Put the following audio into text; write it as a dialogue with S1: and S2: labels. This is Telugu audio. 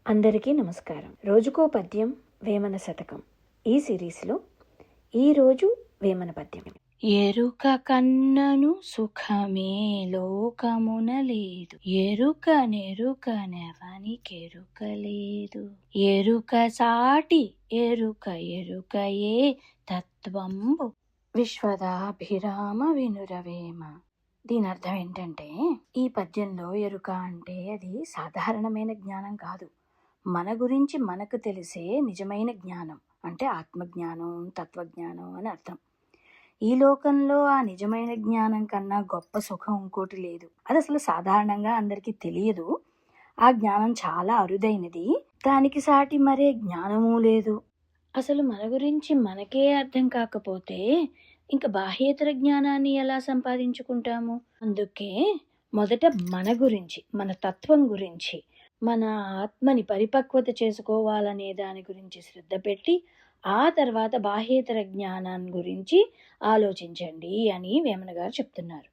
S1: అందరికీ నమస్కారం. రోజుకో పద్యం వేమన శతకం ఈ సిరీస్లో ఈరోజు వేమన పద్యం.
S2: ఎరుక కన్నను సుఖమే లోకమున లేదు, ఎరుక నెరుకనెవనికెరుక లేదు, ఎరుక సాటి ఎరుక ఎరుకయే తత్వంబు విశ్వదాభిరామ వినురవేమ. దీని అర్థం ఏంటంటే, ఈ పద్యంలో ఎరుక అంటే అది సాధారణమైన జ్ఞానం కాదు, మన గురించి మనకు తెలిసే నిజమైన జ్ఞానం, అంటే ఆత్మజ్ఞానం, తత్వజ్ఞానం అని అర్థం. ఈ లోకంలో ఆ నిజమైన జ్ఞానం కన్నా గొప్ప సుఖం ఇంకోటి లేదు. అది అసలు సాధారణంగా అందరికీ తెలియదు. ఆ జ్ఞానం చాలా అరుదైనది, దానికి సాటి మరే జ్ఞానమూ లేదు. అసలు మన గురించి మనకే అర్థం కాకపోతే ఇంకా బాహ్యేతర జ్ఞానాన్ని ఎలా సంపాదించుకుంటాము? అందుకే మొదట మన గురించి, మన తత్వం గురించి, మన ఆత్మని పరిపక్వత చేసుకోవాలనే దాని గురించి శ్రద్ధ పెట్టి ఆ తర్వాత బాహ్యేతర జ్ఞానాన్ని గురించి ఆలోచించండి అని వేమన గారు చెప్తున్నారు.